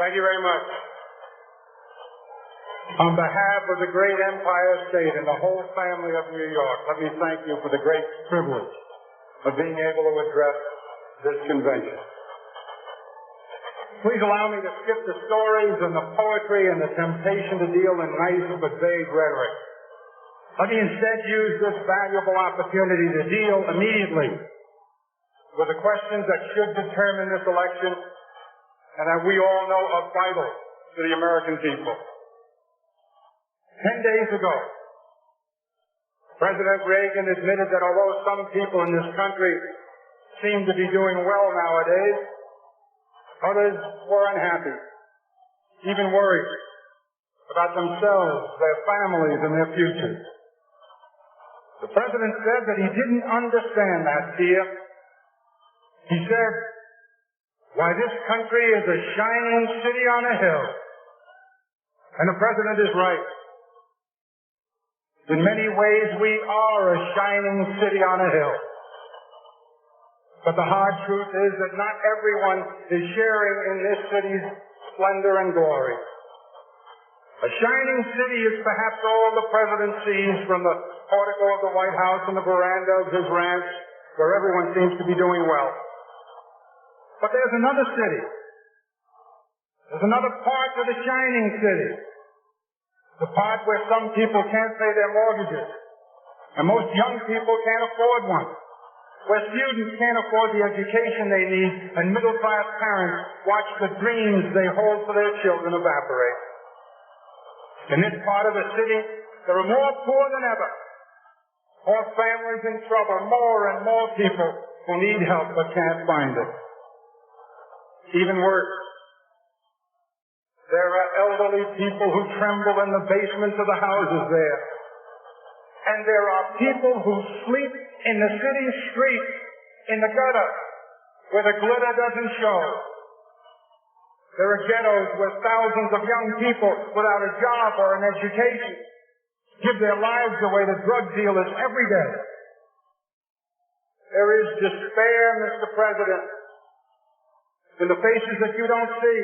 Thank you very much. On behalf of the great Empire State and the whole family of New York, let me thank you for the great privilege of being able to address this convention. Please allow me to skip the stories and the poetry and the temptation to deal in nice but vague rhetoric. Let me instead use this valuable opportunity to deal immediately with the questions that should determine this election and that we all know are vital to the American people. 10 days ago, President Reagan admitted that although some people in this country seem to be doing well nowadays, others were unhappy, even worried about themselves, their families, and their futures. The President said that he didn't understand that fear. He said, "Why, this country is a shining city on a hill." And the President is right. In many ways, we are a shining city on a hill. But the hard truth is that not everyone is sharing in this city's splendor and glory. A shining city is perhaps all the President sees from the portico of the White House and the veranda of his ranch, where everyone seems to be doing well. But there's another city. There's another part of the shining city. The part where some people can't pay their mortgages, and most young people can't afford one. Where students can't afford the education they need, and middle-class parents watch the dreams they hold for their children evaporate. In this part of the city, there are more poor than ever, more families in trouble, more and more people who need help but can't find it. Even worse, there are elderly people who tremble in the basements of the houses there. And there are people who sleep in the city streets, in the gutter, where the glitter doesn't show. There are ghettos where thousands of young people without a job or an education give their lives away to drug dealers every day. There is despair, Mr. President, in the faces that you don't see,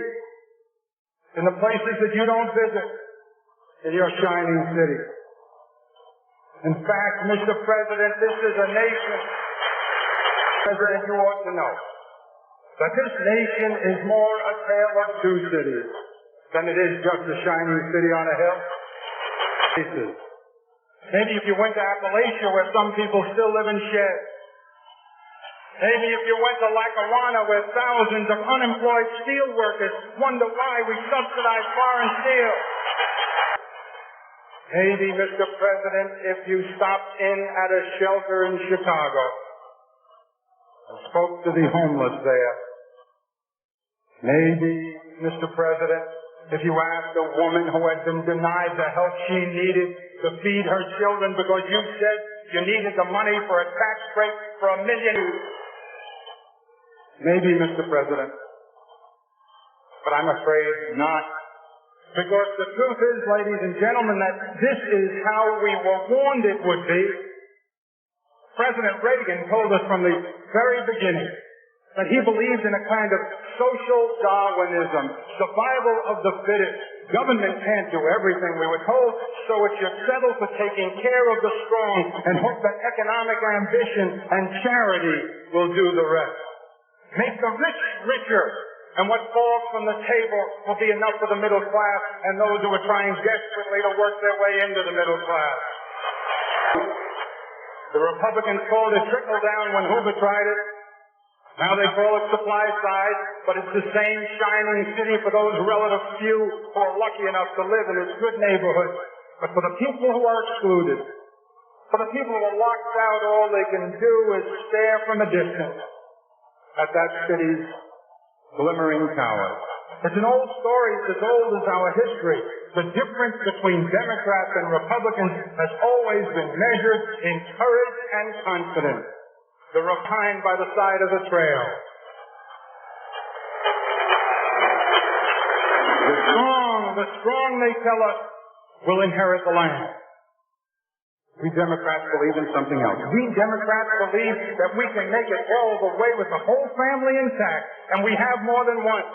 in the places that you don't visit, in your shining city. In fact, Mr. President, this is a nation, President, you ought to know, that this nation is more a tale of two cities than it is just a shining city on a hill. Maybe if you went to Appalachia, where some people still live in sheds. Maybe if you went to Lackawanna, where thousands of unemployed steel workers wonder why we subsidize foreign steel. Maybe, Mr. President, if you stopped in at a shelter in Chicago and spoke to the homeless there. Maybe, Mr. President, if you asked a woman who had been denied the help she needed to feed her children because you said you needed the money for a tax break for $1 million. Maybe, Mr. President, but I'm afraid not. Because the truth is, ladies and gentlemen, that this is how we were warned it would be. President Reagan told us from the very beginning that he believed in a kind of social Darwinism, survival of the fittest. Government can't do everything, we were told, so it should settle for taking care of the strong and hope that economic ambition and charity will do the rest. Make the rich richer, and what falls from the table will be enough for the middle class and those who are trying desperately to work their way into the middle class. The Republicans called it trickle down when Hoover tried it. Now they call it supply side, but it's the same shining city for those relative few who are lucky enough to live in its good neighborhood. But for the people who are excluded, for the people who are locked out, all they can do is stare from a distance at that city's glimmering towers. It's an old story. It's as old as our history. The difference between Democrats and Republicans has always been measured in courage and confidence. The refined by the side of the trail. The strong, they tell us, will inherit the land. We Democrats believe in something else. We Democrats believe that we can make it all the way with the whole family intact, and we have more than once.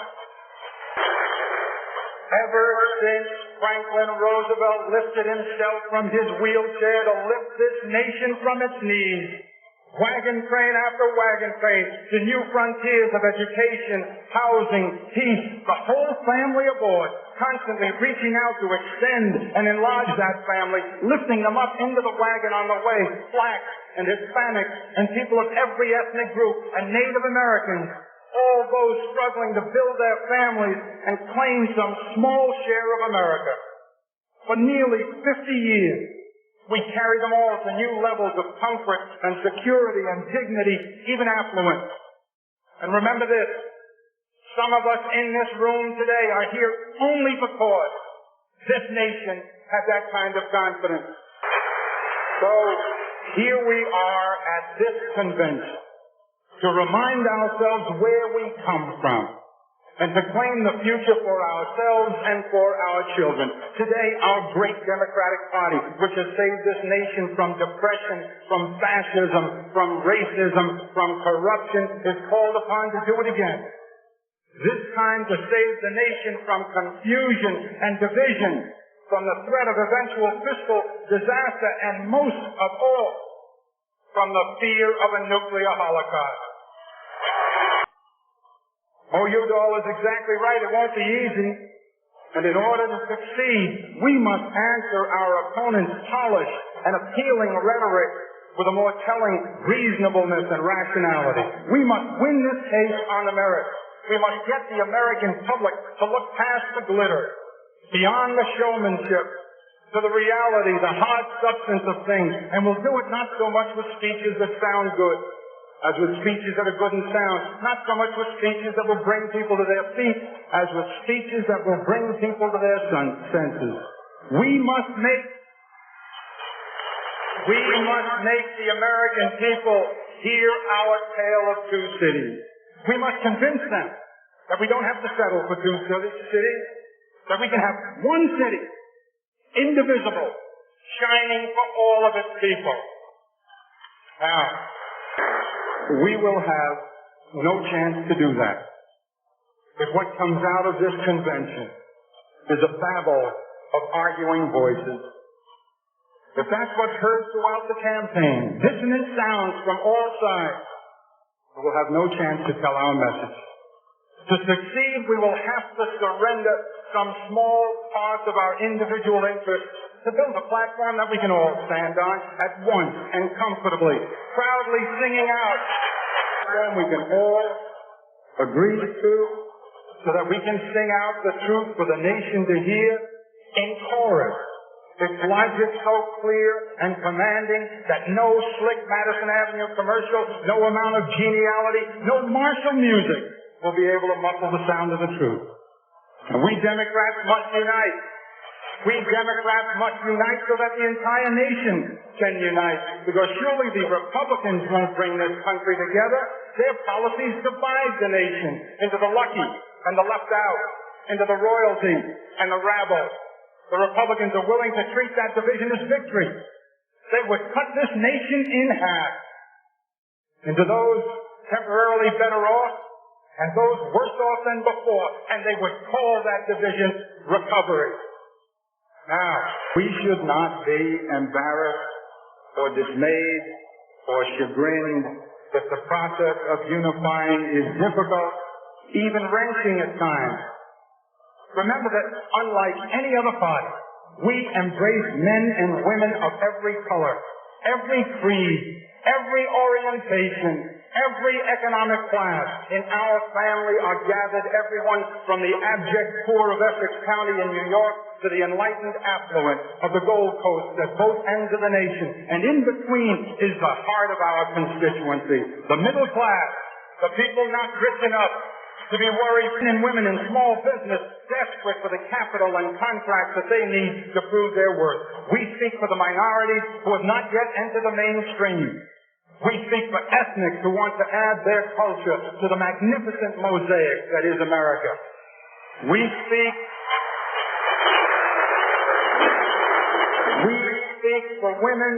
Ever since Franklin Roosevelt lifted himself from his wheelchair to lift this nation from its knees, wagon train after wagon train, the new frontiers of education, housing, peace, the whole family aboard, constantly reaching out to extend and enlarge that family, lifting them up into the wagon on the way, blacks and Hispanics and people of every ethnic group and Native Americans, all those struggling to build their families and claim some small share of America. For nearly 50 years, we carry them all to new levels of comfort and security and dignity, even affluence. And remember this, some of us in this room today are here only because this nation had that kind of confidence. So here we are at this convention to remind ourselves where we come from and to claim the future for ourselves and for our children. Today, our great Democratic Party, which has saved this nation from depression, from fascism, from racism, from corruption, is called upon to do it again. This time to save the nation from confusion and division, from the threat of eventual fiscal disaster, and most of all, from the fear of a nuclear holocaust. Oh, Udall is exactly right. It won't be easy. And in order to succeed, we must answer our opponent's polished and appealing rhetoric with a more telling reasonableness and rationality. We must win this case on the merits. We must get the American public to look past the glitter, beyond the showmanship, to the reality, the hard substance of things. And we'll do it not so much with speeches that sound good, as with speeches that are good and sound, not so much with speeches that will bring people to their feet, as with speeches that will bring people to their senses. We must make the American people hear our tale of two cities. We must convince them that we don't have to settle for two cities, that we can have one city, indivisible, shining for all of its people. Now, we will have no chance to do that if what comes out of this convention is a babble of arguing voices. If that's what's heard throughout the campaign, dissonant sounds from all sides, we will have no chance to tell our message. To succeed, we will have to surrender some small parts of our individual interests to build a platform that we can all stand on at once and comfortably, proudly singing out, and we can all agree to, so that we can sing out the truth for the nation to hear in chorus. Its logic so clear and commanding that no slick Madison Avenue commercial, no amount of geniality, no martial music will be able to muffle the sound of the truth. And we Democrats must unite. We Democrats must unite so that the entire nation can unite. Because surely the Republicans won't bring this country together. Their policies divide the nation into the lucky and the left out, into the royalty and the rabble. The Republicans are willing to treat that division as victory. They would cut this nation in half into those temporarily better off and those worse off than before, and they would call that division recovery. Now, we should not be embarrassed or dismayed or chagrined if the process of unifying is difficult, even wrenching at times. Remember that unlike any other party, we embrace men and women of every color, every creed, every orientation, every economic class. In our family are gathered everyone from the abject poor of Essex County in New York to the enlightened affluent of the Gold Coast at both ends of the nation. And in between is the heart of our constituency, the middle class, the people not rich enough to be worried, men and women in small business, desperate for the capital and contracts that they need to prove their worth. We speak for the minorities who have not yet entered the mainstream. We speak for ethnics who want to add their culture to the magnificent mosaic that is America. We speak for women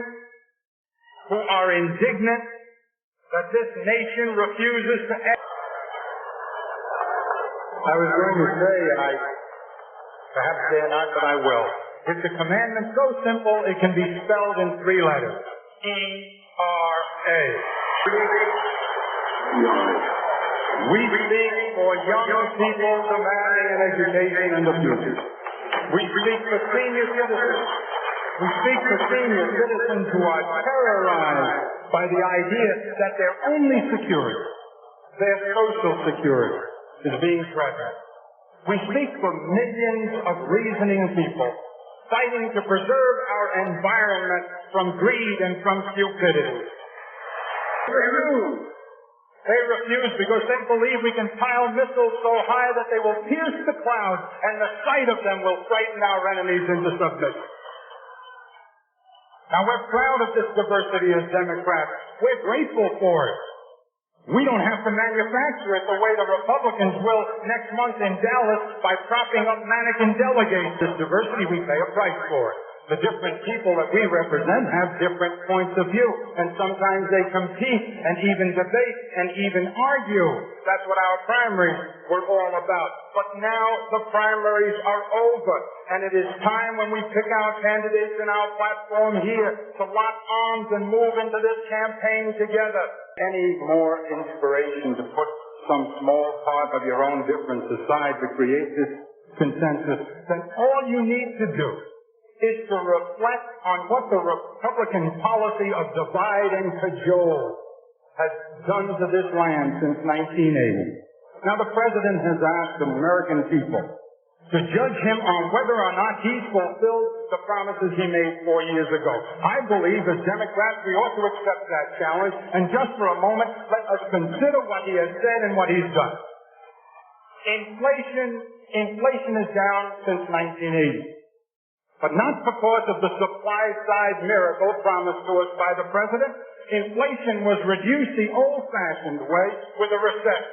who are indignant that this nation refuses to end. I was going to say, and Perhaps dare not, but I will. It's a commandment so simple it can be spelled in 3 letters. E-R-A. We speak for young people demanding an education in the future. We speak for senior citizens. We speak for senior citizens who are terrorized by the idea that their only security, their social security, is being threatened. We speak for millions of reasoning people fighting to preserve our environment from greed and from stupidity. They refuse because they believe we can pile missiles so high that they will pierce the clouds, and the sight of them will frighten our enemies into submission. Now, we're proud of this diversity as Democrats. We're grateful for it. We don't have to manufacture it the way the Republicans will next month in Dallas by propping up mannequin delegates. This diversity, we pay a price for it. The different people that we represent have different points of view, and sometimes they compete and even debate and even argue. That's what our primaries were all about. But now the primaries are over, and it is time when we pick our candidates in our platform here to lock arms and move into this campaign together. Any more inspiration to put some small part of your own difference aside to create this consensus, then all you need to do is to reflect on what the Republican policy of divide and cajole has done to this land since 1980. Now, the President has asked the American people to judge him on whether or not he's fulfilled the promises he made 4 years ago. I believe as Democrats we ought to accept that challenge, and just for a moment, let us consider what he has said and what he's done. Inflation is down since 1980. But not because of the supply-side miracle promised to us by the President. Inflation was reduced the old-fashioned way with a recession.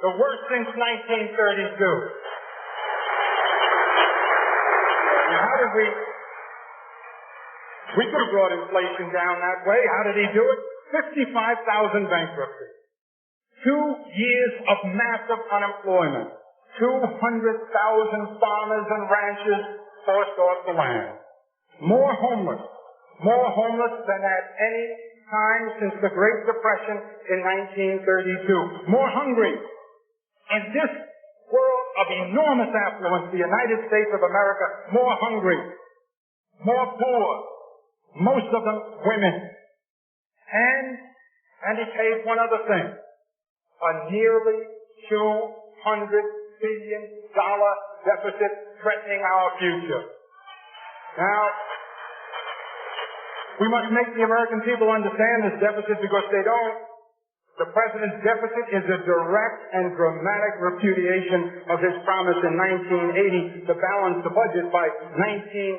The worst since 1932. And how did we could have brought inflation down that way. How did he do it? 55,000 bankruptcies. 2 years of massive unemployment. 200,000 farmers and ranchers forced off the land. More homeless than at any time since the Great Depression in 1932. More hungry. In this world of enormous affluence, the United States of America, more hungry, more poor, most of them women. And he paid one other thing, a nearly $200 billion deficit threatening our future. Now, we must make the American people understand this deficit because they don't. The President's deficit is a direct and dramatic repudiation of his promise in 1980 to balance the budget by 1983.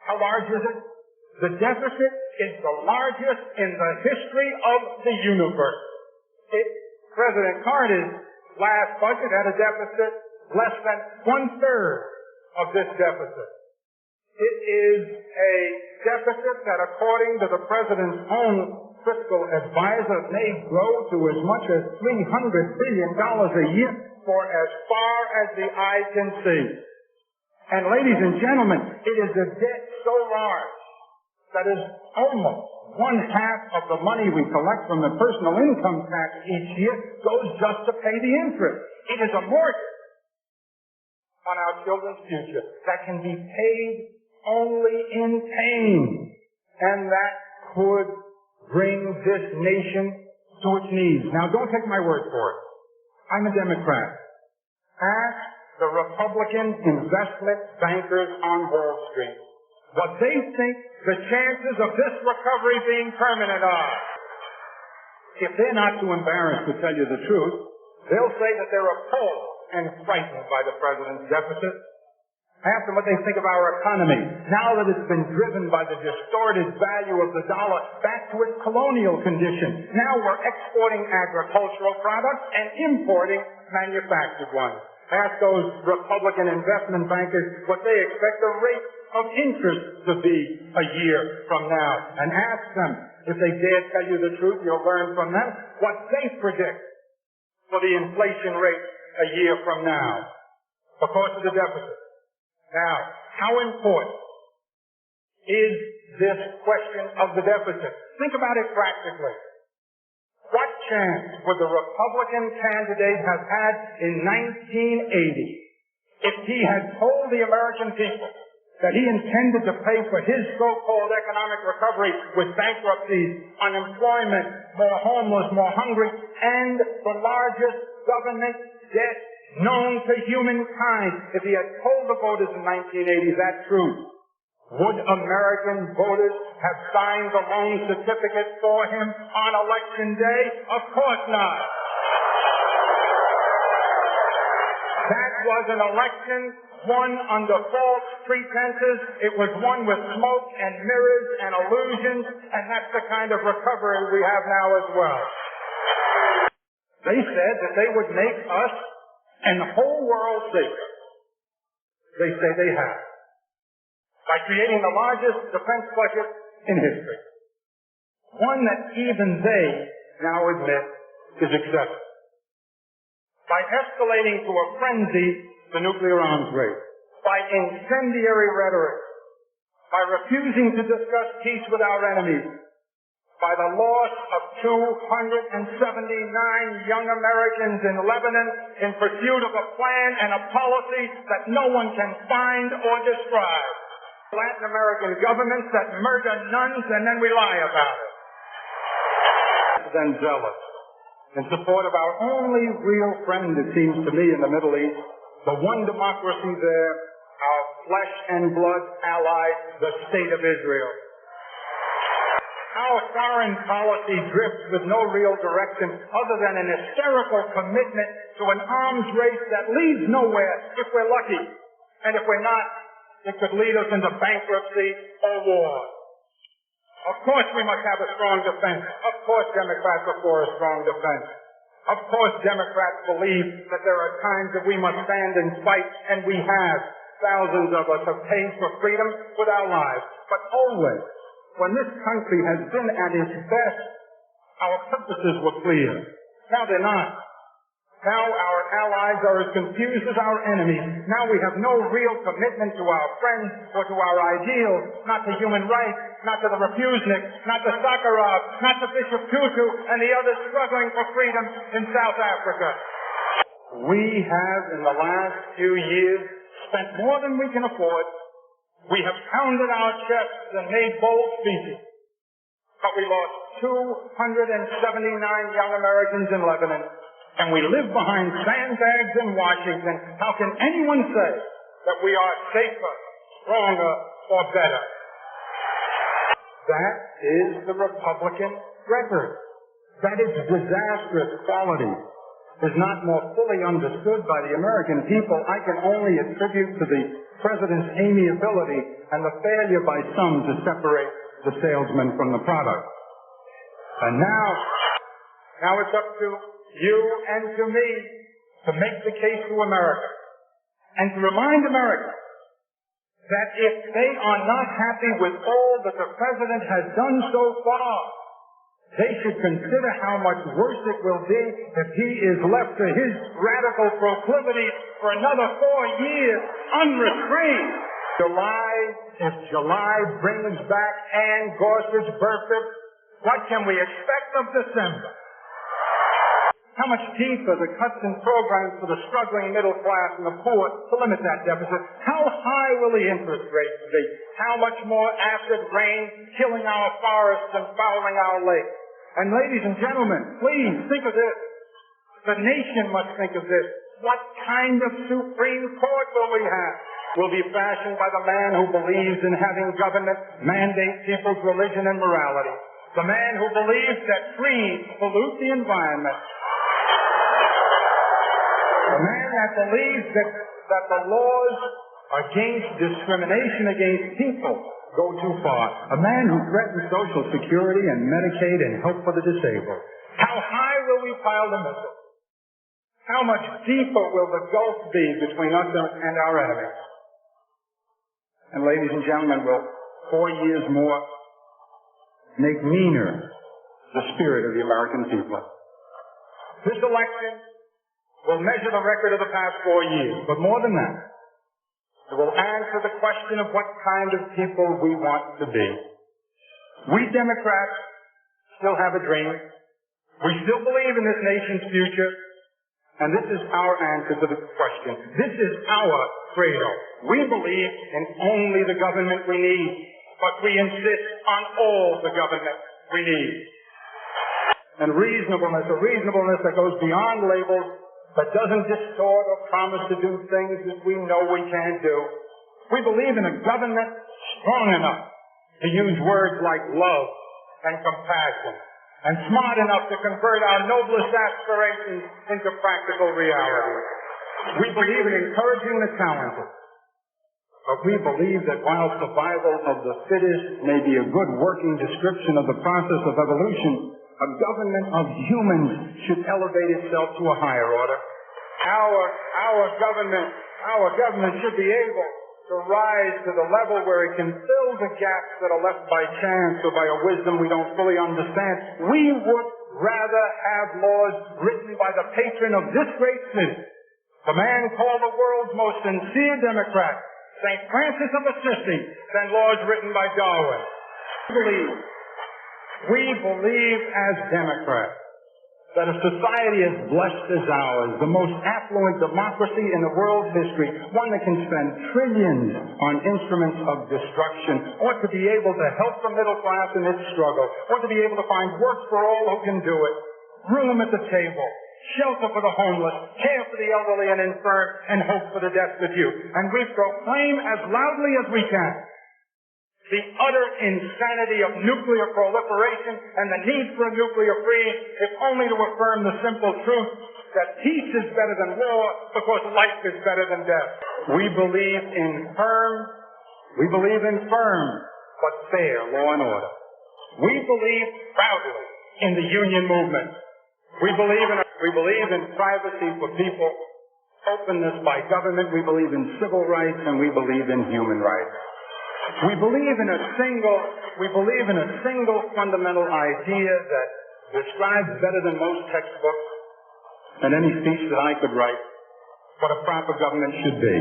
How large is it? The deficit is the largest in the history of the universe. President Carter's last budget had a deficit less than 1/3 of this deficit. It is a deficit that, according to the President's own fiscal advisor, may grow to as much as $300 billion a year for as far as the eye can see. And ladies and gentlemen, it is a debt so large that is almost 1/2 of the money we collect from the personal income tax each year goes just to pay the interest. It is a mortgage on our children's future that can be paid only in pain, and that could bring this nation to its knees. Now, don't take my word for it. I'm a Democrat. Ask the Republican investment bankers on Wall Street what they think the chances of this recovery being permanent are. If they're not too embarrassed to tell you the truth, they'll say that they're appalled and frightened by the President's deficit. Ask them what they think of our economy now that it's been driven by the distorted value of the dollar back to its colonial condition. Now we're exporting agricultural products and importing manufactured ones. Ask those Republican investment bankers what they expect the rate of interest to be a year from now. And ask them, if they dare tell you the truth, you'll learn from them what they predict for the inflation rate a year from now. because of the deficit. Now, how important is this question of the deficit? Think about it practically. What chance would the Republican candidate have had in 1980 if he had told the American people that he intended to pay for his so-called economic recovery with bankruptcies, unemployment, more homeless, more hungry, and the largest government debt known to humankind? If he had told the voters in 1980 that truth, would American voters have signed the loan certificate for him on Election Day? Of course not. That was an election won under false pretenses. It was won with smoke and mirrors and illusions, and that's the kind of recovery we have now as well. They said that they would make us and the whole world safer. They say they have, by creating the largest defense budget in history. One that even they now admit is excessive. By escalating to a frenzy the nuclear arms race, by incendiary rhetoric, by refusing to discuss peace with our enemies, by the loss of 279 young Americans in Lebanon in pursuit of a plan and a policy that no one can find or describe. Latin American governments that murder nuns and then we lie about it. Then zealous in support of our only real friend, it seems to me, in the Middle East, the one democracy there, our flesh and blood ally, the State of Israel. Our foreign policy drifts with no real direction other than an hysterical commitment to an arms race that leads nowhere if we're lucky. And if we're not, it could lead us into bankruptcy or war. Of course we must have a strong defense. Of course Democrats are for a strong defense. Of course Democrats believe that there are times that we must stand and fight, and we have. Thousands of us have paid for freedom with our lives. But always, when this country has been at its best, our purposes were clear. Now they're not. Now our allies are as confused as our enemies. Now we have no real commitment to our friends or to our ideals, not to human rights, not to the refuseniks, not to Sakharov, not to Bishop Tutu and the others struggling for freedom in South Africa. We have, in the last few years, spent more than we can afford. We have pounded our chests and made bold speeches. But we lost 279 young Americans in Lebanon, and we live behind sandbags in Washington. How can anyone say that we are safer, stronger, or better? That is the Republican record. That its disastrous quality is not more fully understood by the American people, I can only attribute to the President's amiability and the failure by some to separate the salesman from the product. And now it's up to you and to me to make the case to America and to remind America that if they are not happy with all that the President has done so far, they should consider how much worse it will be if he is left to his radical proclivities for another 4 years unrestrained. If July brings back Ann Gorsuch-Burford, what can we expect of December? How much deeper the cuts in programs for the struggling middle class and the poor to limit that deficit? How high will the interest rates be? How much more acid rain killing our forests and fouling our lakes? And ladies and gentlemen, please think of this. The nation must think of this. What kind of Supreme Court will we have? Will be fashioned by the man who believes in having government mandate people's religion and morality. The man who believes that trees pollute the environment. The man that believes that the laws against discrimination against people go too far. A man who threatens Social Security and Medicaid and help for the disabled. How high will we pile the missile? How much deeper will the gulf be between us and our enemies? And ladies and gentlemen, will 4 years more make meaner the spirit of the American people? This election will measure the record of the past 4 years. But more than that, it will answer the question of what kind of people we want to be. We Democrats still have a dream. We still believe in this nation's future. And this is our answer to the question. This is our credo. We believe in only the government we need, but we insist on all the government we need. And reasonableness, a reasonableness that goes beyond labels, that doesn't distort or promise to do things that we know we can't do. We believe in a government strong enough to use words like love and compassion, and smart enough to convert our noblest aspirations into practical reality. We believe in encouraging the talented, but we believe that while survival of the fittest may be a good working description of the process of evolution, a government of humans should elevate itself to a higher order. Our government should be able to rise to the level where it can fill the gaps that are left by chance or by a wisdom we don't fully understand. We would rather have laws written by the patron of this great city, the man called the world's most sincere Democrat, St. Francis of Assisi, than laws written by Darwin. We believe as Democrats that a society as blessed as ours, the most affluent democracy in the world's history, one that can spend trillions on instruments of destruction, ought to be able to help the middle class in its struggle, ought to be able to find work for all who can do it, room at the table, shelter for the homeless, care for the elderly and infirm, and hope for the destitute. And we proclaim as loudly as we can the utter insanity of nuclear proliferation and the need for a nuclear freeze, if only to affirm the simple truth that peace is better than war because life is better than death. We believe in firm but fair law and order. We believe proudly in the union movement. We believe in privacy for people, openness by government. We believe in civil rights, and we believe in human rights. We believe in a single fundamental idea that describes better than most textbooks and any speech that I could write what a proper government should be.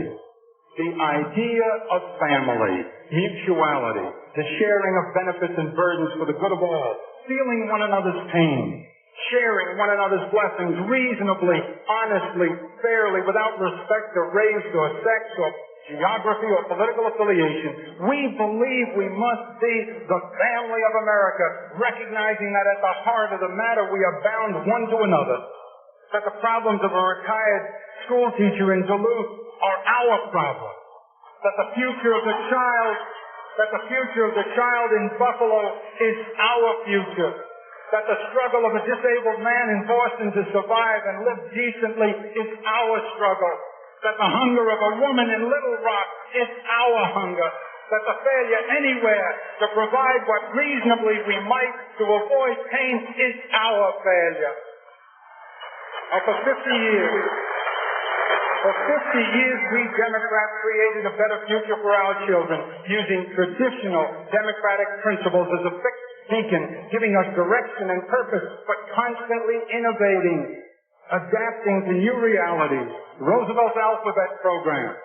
The idea of family, mutuality, the sharing of benefits and burdens for the good of all, feeling one another's pain, sharing one another's blessings reasonably, honestly, fairly, without respect to race or sex or geography or political affiliation. We believe we must be the family of America, recognizing that at the heart of the matter we are bound one to another, that the problems of a retired school teacher in Duluth are our problem, that the future of the child in Buffalo is our future, that the struggle of a disabled man in Boston to survive and live decently is our struggle, that the hunger of a woman in Little Rock is our hunger, that the failure anywhere to provide what reasonably we might to avoid pain is our failure. Now, for 50 years, we Democrats created a better future for our children using traditional democratic principles as a fixed beacon, giving us direction and purpose, but constantly innovating, adapting to new realities. Roosevelt's alphabet program,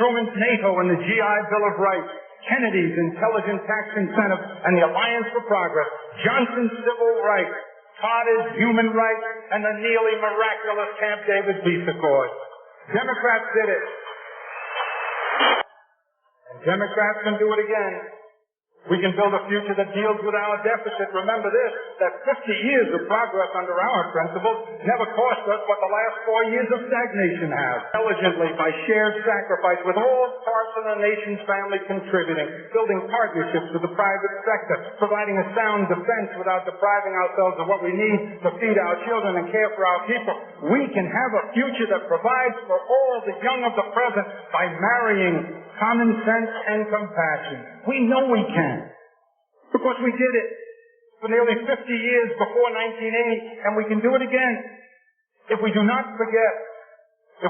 Truman's NATO and the GI Bill of Rights, Kennedy's intelligent tax incentive and the Alliance for Progress, Johnson's civil rights, Carter's human rights, and the nearly miraculous Camp David peace accord. Democrats did it. And Democrats can do it again. We can build a future that deals with our deficit. Remember this, that 50 years of progress under our principles never cost us what the last 4 years of stagnation have. Intelligently, by shared sacrifice, with all parts of the nation's family contributing, building partnerships with the private sector, providing a sound defense without depriving ourselves of what we need to feed our children and care for our people, we can have a future that provides for all the young of the present by marrying common sense and compassion. We know we can, because we did it for nearly 50 years before 1980, and we can do it again. If we do not forget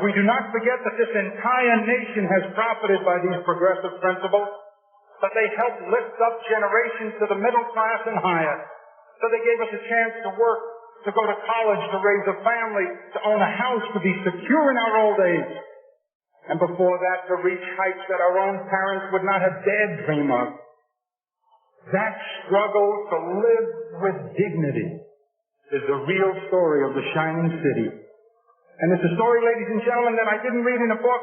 that this entire nation has profited by these progressive principles, that they helped lift up generations to the middle class and higher, that they gave us a chance to work to go to college, to raise a family, to own a house, to be secure in our old age. And before that, to reach heights that our own parents would not have dared dream of. That struggle to live with dignity is the real story of the shining city. And it's a story, ladies and gentlemen, that I didn't read in a book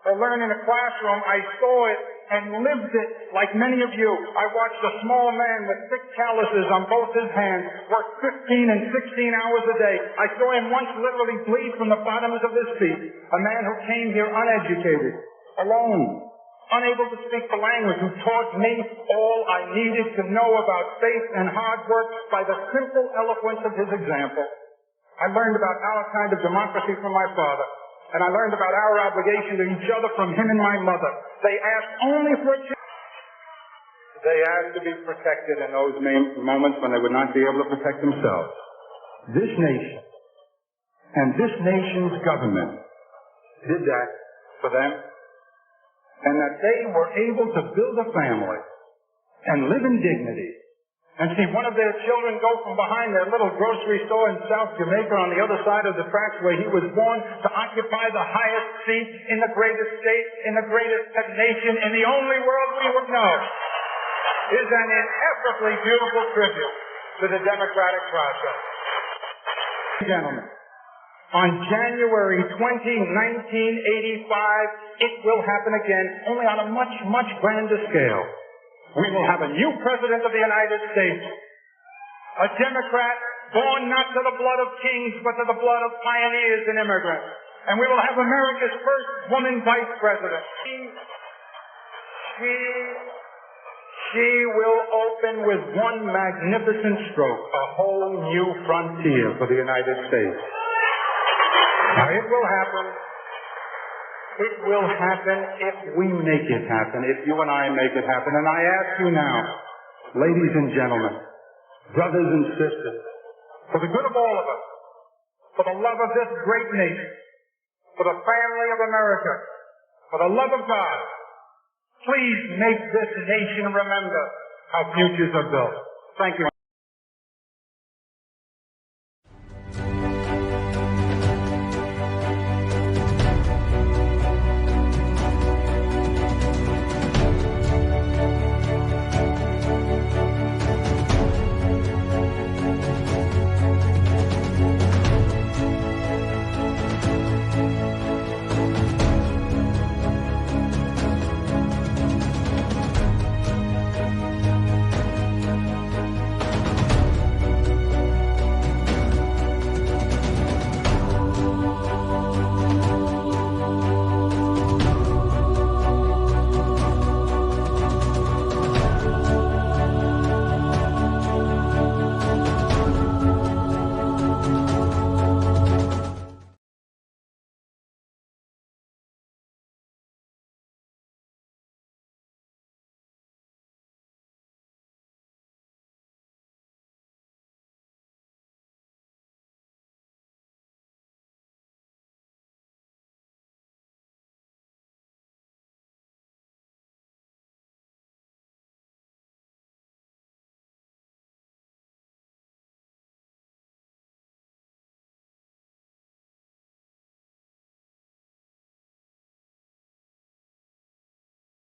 or learn in a classroom. I saw it and lived it like many of you. I watched a small man with thick calluses on both his hands work 15 and 16 hours a day. I saw him once literally bleed from the bottoms of his feet. A man who came here uneducated, alone, unable to speak the language, who taught me all I needed to know about faith and hard work by the simple eloquence of his example. I learned about our kind of democracy from my father. And I learned about our obligation to each other from him and my mother. They asked only for a chance. They asked to be protected in those moments when they would not be able to protect themselves. This nation and this nation's government did that for them. And that they were able to build a family and live in dignity and see one of their children go from behind their little grocery store in South Jamaica on the other side of the tracks where he was born to occupy the highest seat in the greatest state, in the greatest nation, in the only world we would know, is an ineffably beautiful tribute to the democratic process. Gentlemen, on January 20, 1985, it will happen again, only on a much, much grander scale. We will have a new President of the United States, a Democrat born not to the blood of kings, but to the blood of pioneers and immigrants. And we will have America's first woman Vice President. She will open with one magnificent stroke a whole new frontier for the United States. Now, it will happen. It will happen if we make it happen, if you and I make it happen. And I ask you now, ladies and gentlemen, brothers and sisters, for the good of all of us, for the love of this great nation, for the family of America, for the love of God, please make this nation remember how futures are built. Thank you.